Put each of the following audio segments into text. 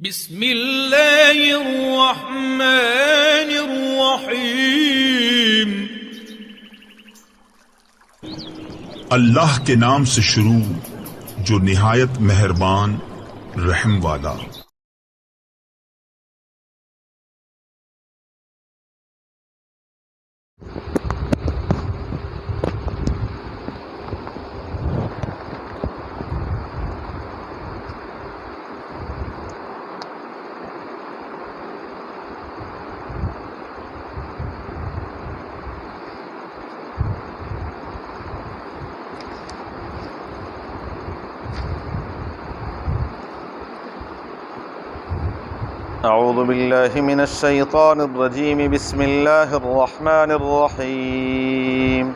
بسم اللہ الرحمن الرحیم۔ اللہ کے نام سے شروع جو نہایت مہربان رحم والا۔ اعوذ باللہ من الشیطان الرجیم، بسم اللہ الرحمن الرحیم۔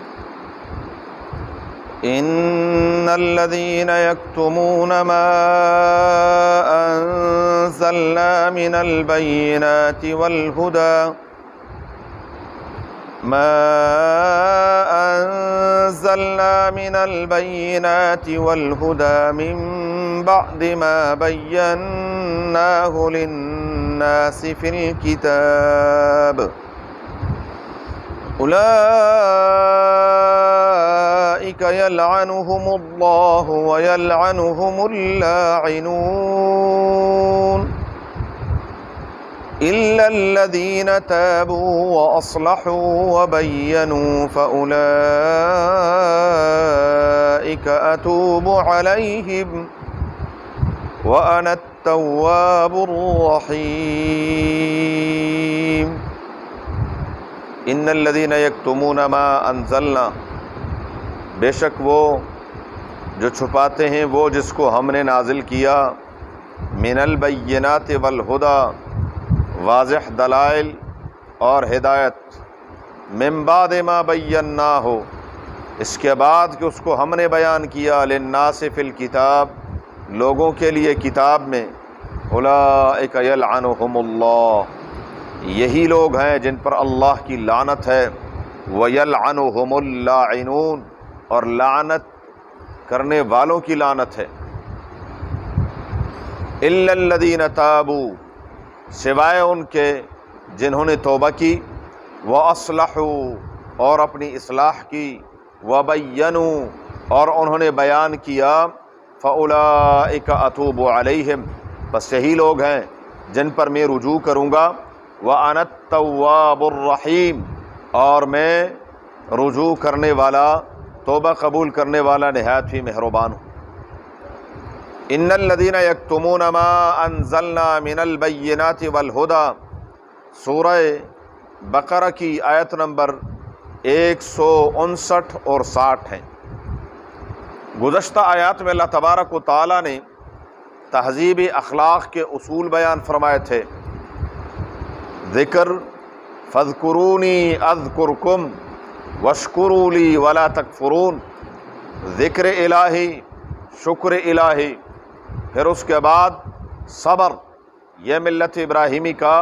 ان الذین یکتمون ما انزلنا من البینات والہدی من بعد ما بیناہ للناس فی الکتاب اولئک یلعنہم اللہ ویلعنہم اللاعنون الا الذین تابوا واصلحوا وبینوا فاولئک اتوب علیہم وَأَنَا التَّوَّابُ الرَّحِيمُ۔ إِنَّ الَّذِينَ يَكْتُمُونَ مَا أَنزَلْنَا، بے شک وہ جو چھپاتے ہیں وہ جس کو ہم نے نازل کیا، من البینات والہدی، واضح دلائل اور ہدایت، من بعد ما بیناہ، اس کے بعد کہ اس کو ہم نے بیان کیا، للناس فی الکتاب، لوگوں کے لیے کتاب میں، اولئک یلعنہم اللہ، یہی لوگ ہیں جن پر اللہ کی لعنت ہے، ویلعنہم اللاعنون، اور لعنت کرنے والوں کی لعنت ہے، الا الذین تابوا، سوائے ان کے جنہوں نے توبہ کی، واصلحوا، اور اپنی اصلاح کی، وبینوا، اور انہوں نے بیان کیا، فَأُولَئِكَ أَتُوبُ عَلَيْهِمْ، بس یہی لوگ ہیں جن پر میں رجوع کروں گا، وَأَنَا التَّوَّابُ الرَّحِيمُ، اور میں رجوع کرنے والا، توبہ قبول کرنے والا نہایت ہی مہربان ہوں۔ إِنَّ الَّذِينَ يَكْتُمُونَ مَا أَنزَلْنَا مِنَ الْبَيِّنَاتِ وَالْهُدَى، سورہ بقرہ کی آیت نمبر 159 اور 60 ہیں۔ گزشتہ آیات میں اللہ تبارک و تعالیٰ نے تہذیب اخلاق کے اصول بیان فرمائے تھے۔ ذکر، فاذکرونی اذکرکم واشکروا لی ولا تکفرون، ذکر الہی، شکر الہی، پھر اس کے بعد صبر، یہ ملت ابراہیمی کا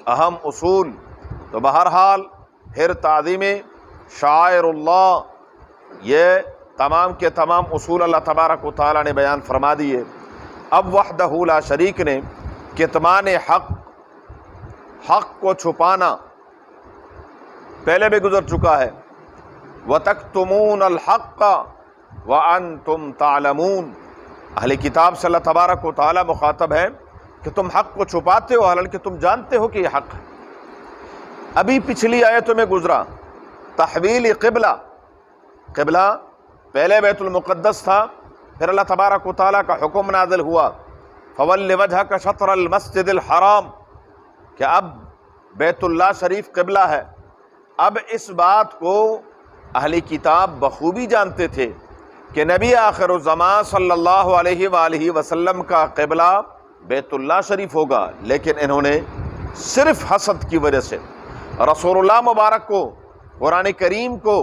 اہم اصول۔ تو بہرحال پھر تعظیم شعائر اللہ، یہ تمام کے تمام اصول اللہ تبارک و تعالیٰ نے بیان فرما دیے۔ اب وحدہ لا شریک نے کتمان حق کو چھپانا پہلے بھی گزر چکا ہے، وَتَكْتُمُونَ الْحَقَّ وَأَنْتُمْ تَعْلَمُونَ، اہل کتاب سے اللہ تبارک و تعالیٰ مخاطب ہے کہ تم حق کو چھپاتے ہو حالانکہ تم جانتے ہو کہ یہ حق ہے۔ ابھی پچھلی آیتوں میں گزرا تحویل قبلہ پہلے بیت المقدس تھا، پھر اللہ تبارک و تعالیٰ کا حکم نازل ہوا، فَوَلِّ وَجْهَكَ شَطْرَ الْمَسْجِدِ الْحَرَامِ، کہ اب بیت اللہ شریف قبلہ ہے۔ اب اس بات کو اہل کتاب بخوبی جانتے تھے کہ نبی آخر الزمان صلی اللہ علیہ وآلہ وسلم کا قبلہ بیت اللہ شریف ہوگا، لیکن انہوں نے صرف حسد کی وجہ سے رسول اللہ مبارک کو، قرآن کریم کو،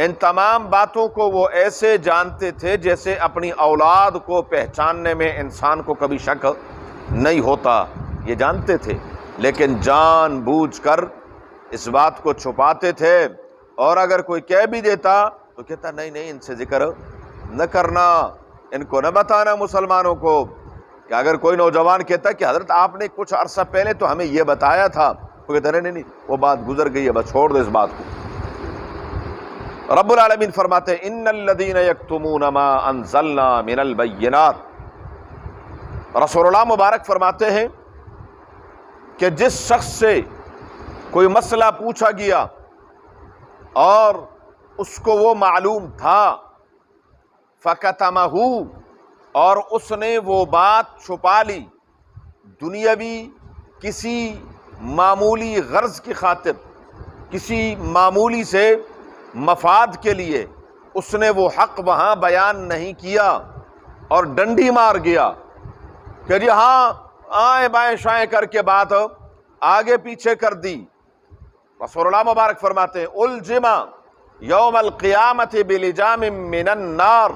ان تمام باتوں کو وہ ایسے جانتے تھے جیسے اپنی اولاد کو پہچاننے میں انسان کو کبھی شک نہیں ہوتا، یہ جانتے تھے، لیکن جان بوجھ کر اس بات کو چھپاتے تھے، اور اگر کوئی کہہ بھی دیتا تو کہتا نہیں ان سے ذکر نہ کرنا، ان کو نہ بتانا مسلمانوں کو، کہ اگر کوئی نوجوان کہتا ہے کہ حضرت آپ نے کچھ عرصہ پہلے تو ہمیں یہ بتایا تھا، وہ کہتے نہیں وہ بات گزر گئی ہے، بس چھوڑ دو اس بات کو۔ رب العالمین فرماتے ہیں ان الذین یکتمون ما انزلنا من البینات، رسول اللہ مبارک فرماتے ہیں کہ جس شخص سے کوئی مسئلہ پوچھا گیا اور اس کو وہ معلوم تھا، فکتمہ، اور اس نے وہ بات چھپا لی، دنیاوی کسی معمولی غرض کی خاطر، کسی معمولی سے مفاد کے لیے اس نے وہ حق وہاں بیان نہیں کیا اور ڈنڈی مار گیا کہ جی ہاں آئیں بائیں شائیں کر کے بات آگے پیچھے کر دی، رسول اللہ مبارک فرماتے ہیں الجما یوم القیامت بلجام من النار،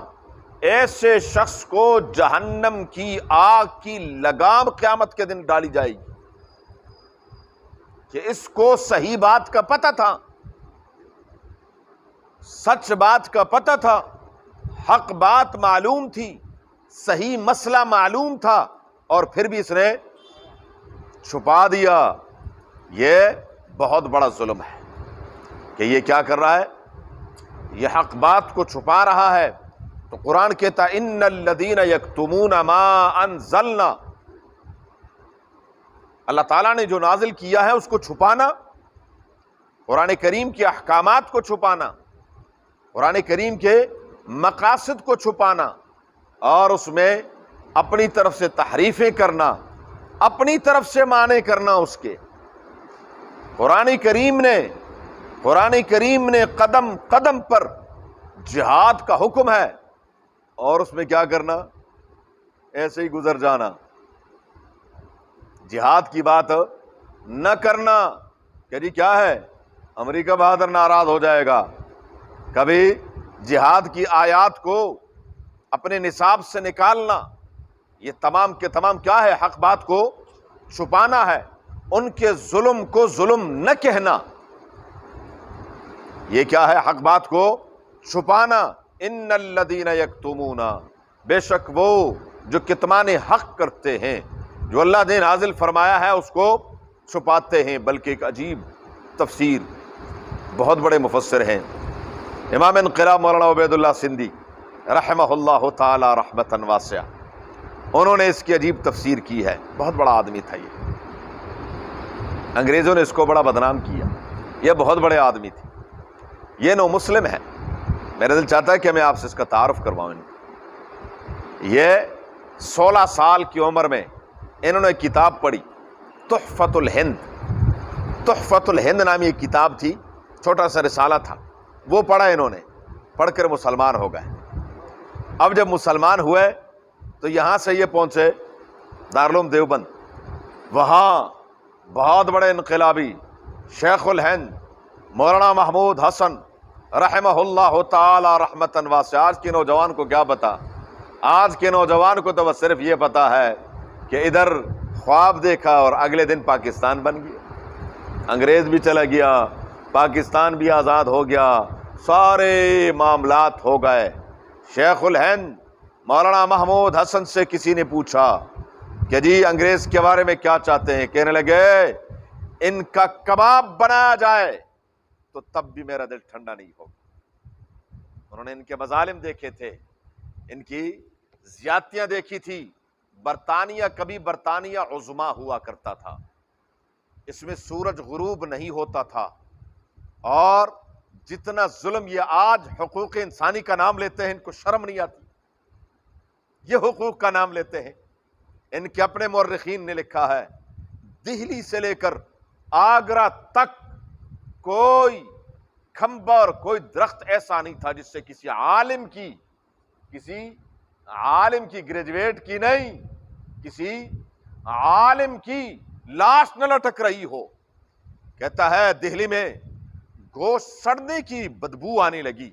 ایسے شخص کو جہنم کی آگ کی لگام قیامت کے دن ڈالی جائے گی کہ اس کو صحیح بات کا پتہ تھا، سچ بات کا پتہ تھا، حق بات معلوم تھی، صحیح مسئلہ معلوم تھا، اور پھر بھی اس نے چھپا دیا۔ یہ بہت بڑا ظلم ہے کہ یہ کیا کر رہا ہے، یہ حق بات کو چھپا رہا ہے۔ تو قرآن کہتا ہے ان الذین یکتمون ما انزلنا، اللہ تعالیٰ نے جو نازل کیا ہے اس کو چھپانا، قرآن کریم کے احکامات کو چھپانا، قرآن کریم کے مقاصد کو چھپانا، اور اس میں اپنی طرف سے تحریفیں کرنا، اپنی طرف سے معنی کرنا اس کے۔ قرآن کریم نے قدم قدم پر جہاد کا حکم ہے، اور اس میں کیا کرنا، ایسے ہی گزر جانا، جہاد کی بات نہ کرنا کہ جی کیا ہے امریکہ بہادر ناراض ہو جائے گا، کبھی جہاد کی آیات کو اپنے نصاب سے نکالنا، یہ تمام کے تمام کیا ہے، حق بات کو چھپانا ہے، ان کے ظلم کو ظلم نہ کہنا، یہ کیا ہے، حق بات کو چھپانا۔ ان الذین یکتمون، بے شک وہ جو کتمان حق کرتے ہیں، جو اللہ نے نازل فرمایا ہے اس کو چھپاتے ہیں۔ بلکہ ایک عجیب تفسیر، بہت بڑے مفسر ہیں امام انقلاب مولانا عبید اللہ سندھی رحمہ اللہ تعالی رحمتا واسعہ، انہوں نے اس کی عجیب تفسیر کی ہے، بہت بڑا آدمی تھا یہ، انگریزوں نے اس کو بڑا بدنام کیا، یہ بہت بڑے آدمی تھے، یہ نو مسلم ہے، میرا دل چاہتا ہے کہ میں آپ سے اس کا تعارف کرواؤں۔ یہ 16 سال کی عمر میں انہوں نے کتاب پڑھی تحفۃ الہند، تحفۃ الہند نامی ایک کتاب تھی، چھوٹا سا رسالہ تھا، وہ پڑھا انہوں نے، پڑھ کر مسلمان ہو گئے۔ اب جب مسلمان ہوئے تو یہاں سے یہ پہنچے دارالعلوم دیوبند، وہاں بہت بڑے انقلابی شیخ الہند مولانا محمود حسن رحمہ اللہ تعالی رحمتا واسعہ، آج کے نوجوان کو کیا پتا، آج کے نوجوان کو تو بس صرف یہ پتا ہے کہ ادھر خواب دیکھا اور اگلے دن پاکستان بن گیا، انگریز بھی چلا گیا، پاکستان بھی آزاد ہو گیا، سارے معاملات ہو گئے۔ شیخ الہند مولانا محمود حسن سے کسی نے پوچھا کہ جی انگریز کے بارے میں کیا چاہتے ہیں، کہنے لگے ان کا کباب بنایا جائے تو تب بھی میرا دل ٹھنڈا نہیں ہوگا۔ انہوں نے ان کے مظالم دیکھے تھے، ان کی زیادتیاں دیکھی تھی۔ برطانیہ کبھی برطانیہ عظما ہوا کرتا تھا، اس میں سورج غروب نہیں ہوتا تھا، اور جتنا ظلم یہ آج حقوق انسانی کا نام لیتے ہیں، ان کو شرم نہیں آتی، یہ حقوق کا نام لیتے ہیں۔ ان کے اپنے مورخین نے لکھا ہے دہلی سے لے کر آگرہ تک کوئی کھمبا اور کوئی درخت ایسا نہیں تھا جس سے کسی عالم کی گریجویٹ کی نہیں، کسی عالم کی لاش نہ لٹک رہی ہو۔ کہتا ہے دہلی میں گوشت سڑنے کی بدبو آنے لگی،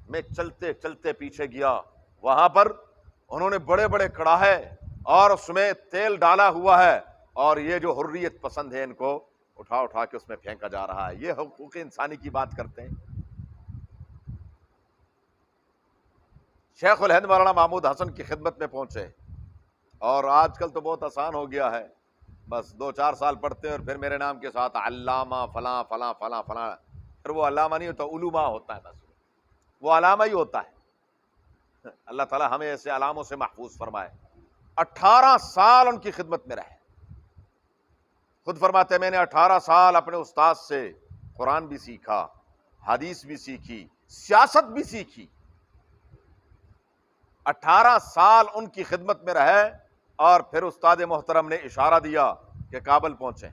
میں چلتے چلتے پیچھے گیا، وہاں پر انہوں نے بڑے بڑے کڑاہے اور اس میں تیل ڈالا ہوا ہے، اور یہ جو حریت پسند ہے ان کو اٹھا اٹھا کے اس میں پھینکا جا رہا ہے، یہ حقوق انسانی کی بات کرتے ہیں۔ شیخ الہند مولانا محمود حسن کی خدمت میں پہنچے اور آج کل تو بہت آسان ہو گیا ہے، بس 2-4 سال پڑھتے ہیں اور پھر میرے نام کے ساتھ علامہ فلاں فلاں فلاں فلاں، پھر وہ علامہ نہیں ہوتا، علومہ ہوتا ہے، بس وہ علامہ ہی ہوتا ہے۔ اللہ تعالیٰ ہمیں ایسے علاموں سے محفوظ فرمائے۔ 18 سال ان کی خدمت میں رہے، خود فرماتے ہیں میں نے 18 سال اپنے استاد سے قرآن بھی سیکھا، حدیث بھی سیکھی، سیاست بھی سیکھی۔ 18 سال ان کی خدمت میں رہے اور پھر استاد محترم نے اشارہ دیا کہ کابل پہنچیں۔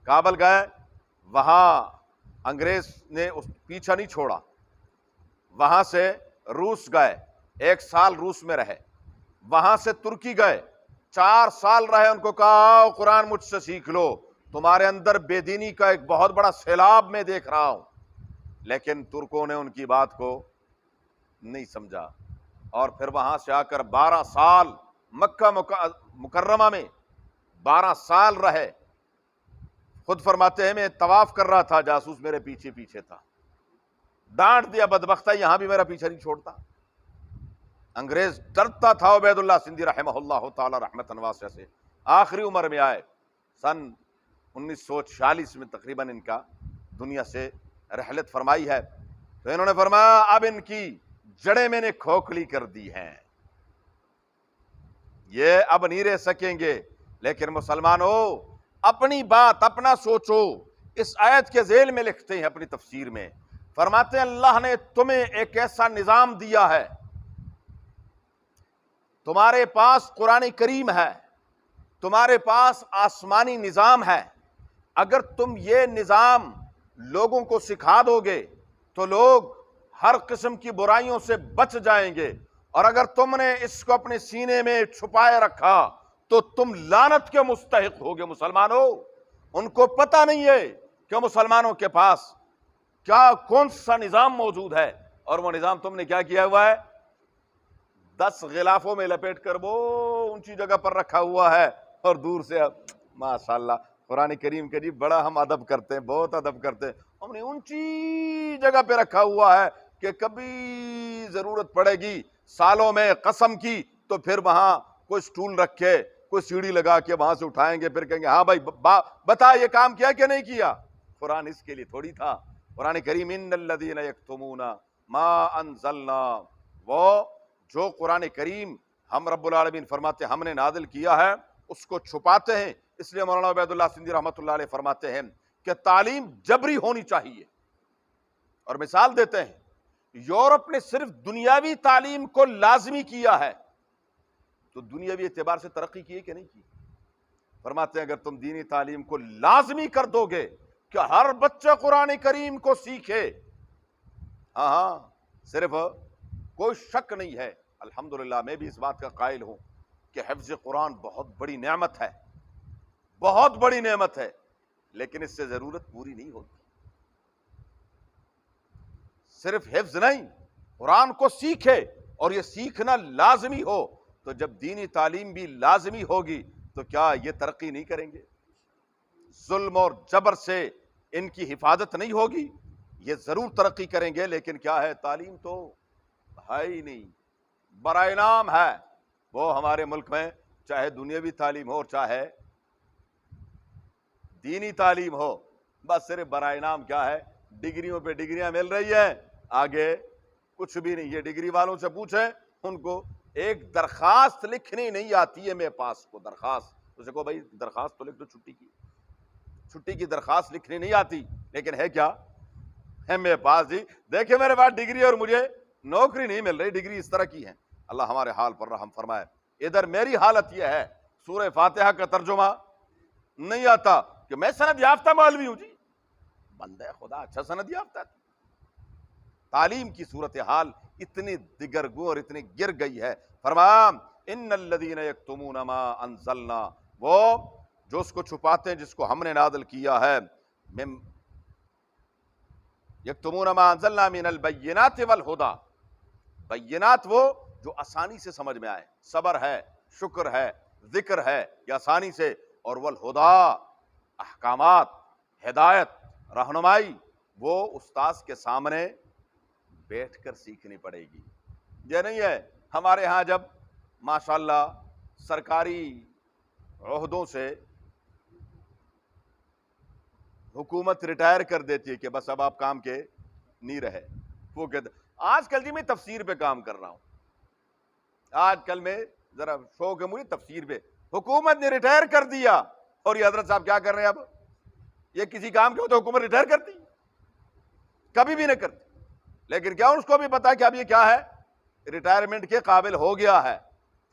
کابل گئے، وہاں انگریز نے پیچھا نہیں چھوڑا، وہاں سے روس گئے، 1 سال روس میں رہے، وہاں سے ترکی گئے، 4 سال رہے، ان کو کہا آؤ قرآن مجھ سے سیکھ لو، تمہارے اندر بے دینی کا ایک بہت بڑا سیلاب میں دیکھ رہا ہوں۔ لیکن ترکوں نے ان کی بات کو نہیں سمجھا، اور پھر وہاں سے آ کر 12 سال مکہ مکرمہ میں 12 سال رہے۔ خود فرماتے ہیں میں طواف کر رہا تھا، جاسوس میرے پیچھے پیچھے تھا، ڈانٹ دیا بدبختہ، یہاں بھی میرا پیچھا نہیں چھوڑتا۔ انگریز ڈرتا تھا عبید اللہ سندھی رحمہ اللہ تعالی رحمتاً واسعہ سے۔ آخری عمر میں آئے، سن 1946 میں تقریباً ان کا دنیا سے رحلت فرمائی ہے، تو انہوں نے فرمایا اب ان کی جڑیں میں نے کھوکھلی کر دی ہیں، یہ اب نہیں رہ سکیں گے۔ لیکن مسلمانوں اپنی بات اپنا سوچو۔ اس آیت کے ذیل میں لکھتے ہیں اپنی تفسیر میں، فرماتے ہیں اللہ نے تمہیں ایک ایسا نظام دیا ہے، تمہارے پاس قرآن کریم ہے، تمہارے پاس آسمانی نظام ہے، اگر تم یہ نظام لوگوں کو سکھا دو گے تو لوگ ہر قسم کی برائیوں سے بچ جائیں گے، اور اگر تم نے اس کو اپنے سینے میں چھپائے رکھا تو تم لعنت کے مستحق ہوگے۔ مسلمانوں ان کو پتہ نہیں ہے کہ مسلمانوں کے پاس کیا کون سا نظام موجود ہے، اور وہ نظام تم نے کیا کیا ہوا ہے، 10 غلافوں میں لپیٹ کر وہ اونچی جگہ پر رکھا ہوا ہے، اور دور سے ماشاءاللہ قرآن کریم کے جی بڑا ہم ادب کرتے ہیں، بہت ادب کرتے ہیں، ہم نے اونچی جگہ پہ رکھا ہوا ہے کہ کبھی ضرورت پڑے گی سالوں میں قسم کی تو پھر وہاں کوئی سٹول رکھے، کوئی سیڑھی لگا کے وہاں سے اٹھائیں گے، پھر کہیں گے ہاں بھائی بتا یہ کام کیا کہ نہیں کیا۔ قرآن اس کے لیے تھوڑی تھا۔ قرآن کریم ان الذین یکتمون ما انزلنا، وہ جو قرآن کریم ہم رب العالمین فرماتے ہیں ہم نے نازل کیا ہے اس کو چھپاتے ہیں۔ اس لیے مولانا عبید اللہ سندھی رحمۃ اللہ علیہ فرماتے ہیں کہ تعلیم جبری ہونی چاہیے، اور مثال دیتے ہیں یورپ نے صرف دنیاوی تعلیم کو لازمی کیا ہے، تو دنیاوی اعتبار سے ترقی کی ہے کہ نہیں کی؟ فرماتے ہیں اگر تم دینی تعلیم کو لازمی کر دو گے کہ ہر بچہ قرآن کریم کو سیکھے، ہاں صرف کوئی شک نہیں ہے، الحمدللہ میں بھی اس بات کا قائل ہوں کہ حفظ قرآن بہت بڑی نعمت ہے، بہت بڑی نعمت ہے، لیکن اس سے ضرورت پوری نہیں ہوتی۔ صرف حفظ نہیں، قرآن کو سیکھے، اور یہ سیکھنا لازمی ہو، تو جب دینی تعلیم بھی لازمی ہوگی تو کیا یہ ترقی نہیں کریں گے؟ ظلم اور جبر سے ان کی حفاظت نہیں ہوگی، یہ ضرور ترقی کریں گے، لیکن کیا ہے تعلیم تو ہے ہی نہیں، برائے نام ہے۔ وہ ہمارے ملک میں چاہے دنیاوی تعلیم ہو چاہے دینی تعلیم ہو، بس صرف برائے نام کیا ہے، ڈگریوں پہ ڈگریاں مل رہی ہیں، آگے کچھ بھی نہیں۔ یہ ڈگری والوں سے پوچھیں، ان کو ایک درخواست لکھنی نہیں آتی ہے، میرے پاس کو درخواست، اسے کہو بھائی درخواست تو لکھ دو، چھٹی کی درخواست لکھنی نہیں آتی، لیکن ہے کیا ہے میرے پاس جی، دیکھیں میرے پاس ڈگری اور مجھے نوکری نہیں مل رہی، ڈگری اس طرح کی ہے۔ اللہ ہمارے حال پر رحم فرمائے۔ ادھر میری حالت یہ ہے، سورہ فاتحہ کا ترجمہ نہیں آتا کہ میں سند یافتہ مولوی ہوں جی، بندہ خدا اچھا سند یافتہ ہے۔ تعلیم کی صورتحال اتنی دگرگوں اور اتنی گر گئی ہے۔ فرمایا ان الذین یکتمون ما انزلنا، وہ جو اس کو چھپاتے ہیں جس کو ہم نے نازل کیا ہے، یکتمون ما انزلنا من البینات والہدی، بینات وہ جو آسانی سے سمجھ میں آئے، صبر ہے، شکر ہے، ذکر ہے، یہ آسانی سے، اور والہدی احکامات، ہدایت، رہنمائی، وہ استاذ کے سامنے بیٹھ کر سیکھنی پڑے گی۔ یہ نہیں ہے ہمارے ہاں جب ماشاءاللہ سرکاری عہدوں سے حکومت ریٹائر کر دیتی ہے کہ بس اب آپ کام کے نہیں رہے. وہ کہتے آج کل جی میں تفسیر پہ کام کر رہا ہوں, آج کل میں ذرا شوق ہے مجھے تفسیر پہ, حکومت نے ریٹائر کر دیا اور یہ حضرت صاحب کیا کر رہے ہیں اب؟ یہ کسی کام کے ہوتے حکومت ریٹائر کرتی؟ کبھی بھی نہیں کرتی. لیکن کیا اس کو بھی پتا کہ اب یہ کیا ہے, ریٹائرمنٹ کے قابل ہو گیا ہے.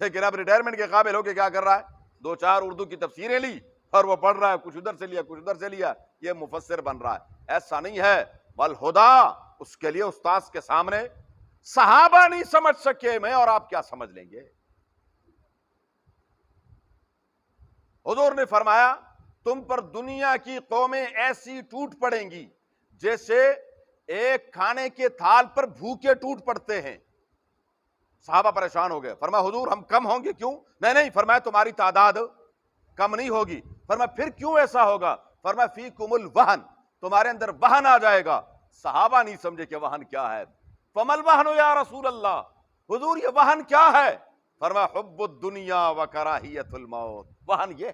لیکن اب ریٹائرمنٹ کے قابل ہو کے کیا کر رہا ہے؟ دو چار اردو کی تفسیریں لی اور وہ پڑھ رہا ہے, کچھ ادھر سے لیا کچھ ادھر سے لیا, یہ مفسر بن رہا ہے. ایسا نہیں ہے. والہدا, اس کے لیے استاذ کے سامنے صحابہ نہیں سمجھ سکے, میں اور آپ کیا سمجھ لیں گے؟ حضور نے فرمایا تم پر دنیا کی قومیں ایسی ٹوٹ پڑیں گی جیسے ایک کھانے کے تھال پر بھوکے ٹوٹ پڑتے ہیں. صحابہ پریشان ہو گئے, فرمایا حضور ہم کم ہوں گے کیوں؟ نہیں, فرمایا تمہاری تعداد کم نہیں ہوگی. فرمایا پھر کیوں ایسا ہوگا؟ فرمایا فیکم الوہن, تمہارے اندر وہن آ جائے گا. صحابہ نہیں سمجھے کہ وہن کیا ہے. فمل وہن یا رسول اللہ, حضور یہ وہن کیا ہے؟ فرمایا حب الدنیا و کراہیت الموت. وہن یہ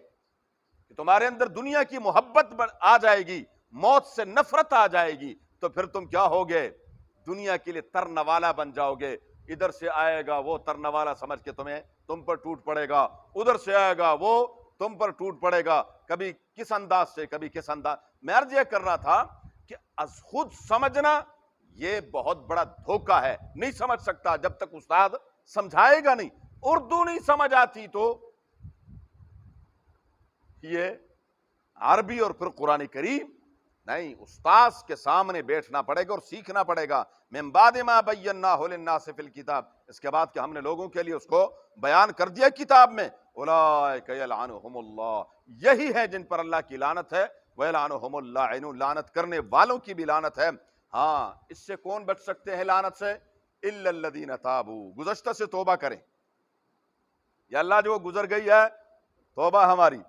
کہ تمہارے اندر دنیا کی محبت آ جائے گی, موت سے نفرت آ جائے گی, تو پھر تم کیا ہوگے؟ دنیا کے لیے ترنے والا بن جاؤ گے. ادھر سے آئے گا وہ ترنے والا سمجھ کے تم پر ٹوٹ پڑے گا, ادھر سے آئے گا وہ تم پر ٹوٹ پڑے گا, کبھی کس انداز سے کبھی کس انداز. میں عرض یہ کر رہا تھا کہ از خود سمجھنا یہ بہت بڑا دھوکہ ہے. نہیں سمجھ سکتا جب تک استاد سمجھائے گا نہیں. اردو نہیں سمجھ آتی تو یہ عربی اور پھر قرآن کریم نہیں, استاذ کے سامنے بیٹھنا پڑے گا اور سیکھنا پڑے گا. من بعد ما بیناہ للناس فی الکتاب, اس کے بعد کہ ہم نے لوگوں کے لیے اس کو بیان کر دیا کتاب میں. اولئک یلعنہم اللہ, یہی ہے جن پر اللہ کی لعنت ہے. ویلعنہم اللاعنون, لعنت کرنے والوں کی بھی لعنت ہے. ہاں, اس سے کون بچ سکتے ہیں لعنت سے؟ الا الذین تابوا, گزشتہ سے توبہ کریں. یا اللہ جو گزر گئی ہے توبہ ہماری,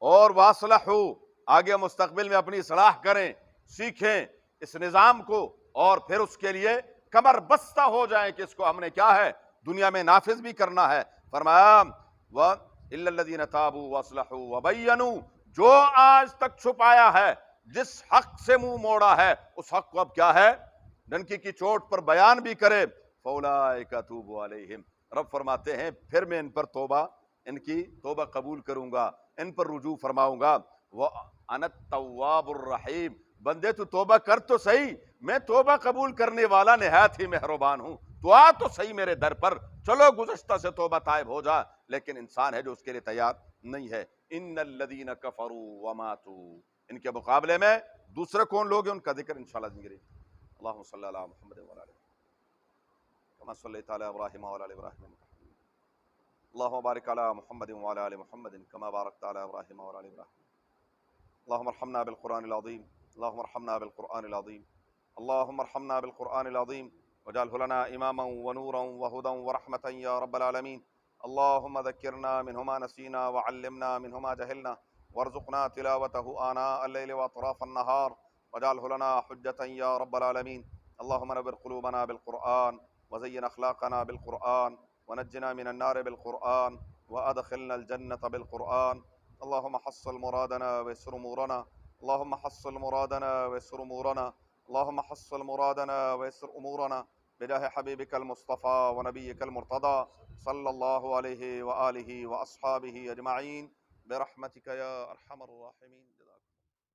اور واصلحوا, آگے مستقبل میں اپنی اصلاح کریں, سیکھیں اس نظام کو, اور پھر اس کے لیے کمر بستہ ہو جائیں کہ اس کو ہم نے کیا ہے دنیا میں نافذ بھی کرنا ہے. فرمایا الا الذین تابوا واصلحوا وبینوا, جو آج تک چھپایا ہے, جس حق سے منہ موڑا ہے, اس حق کو اب کیا ہے ڈنکی کی چوٹ پر بیان بھی کرے. فاولئک اتوب علیہم, رب فرماتے ہیں پھر میں ان پر توبہ, ان کی توبہ قبول کروں گا, ان پر رجوع فرماؤں گا. وَأَنَا التَّوَّابُ الرَّحِيمُ, بندے تو توبہ کر تو صحیح, میں توبہ قبول کرنے والا نہایت ہی مہربان ہوں. تو آ تو صحیح میرے در پر, چلو گزشتہ سے توبہ طائب ہو جا. لیکن انسان ہے جو اس کے لیے تیار نہیں ہے. ان الذین کفروا وماتوا, ان کے مقابلے میں دوسرے کون لوگ ہیں ان کا ذکر انشاءاللہ دیں گے. اللہم صلی علی محمد وعلی آلہ کما صلیت علی ابراہیم وعلی آل ابراہیم, اللہم بارک علی محمد وعلی آل محمد کما بارکت علی ابراہیم وعلی آل ابراہیم. اللہم ارحمنا بالقرآن العظیم, اللہم ارحمنا بالقرآن العظیم, اللہم ارحمنا بالقرآن العظیم واجعلہ لنا اماما ونورا وہدا ورحمتا یا رب العالمین. اللہم ذکرنا منہ ما نسینا وعلمنا منہ ما جہلنا وارزقنا تلاوتہ آناء اللیل واطراف النہار واجعلہ لنا حجتا یا رب العالمین. اللہم نور قلوبنا بالقرآن وزین اخلاقنا بالقرآن ونجنا من النار بالقرآن وادخلنا الجنة بالقرآن. اللهم حصل مرادنا ويسر امورنا, اللهم حصل مرادنا ويسر امورنا, اللهم حصل مرادنا ويسر امورنا بجاه حبيبك المصطفى ونبيك المرتضى صلى الله عليه وآله وأصحابه أجمعين برحمتك يا أرحم الراحمين.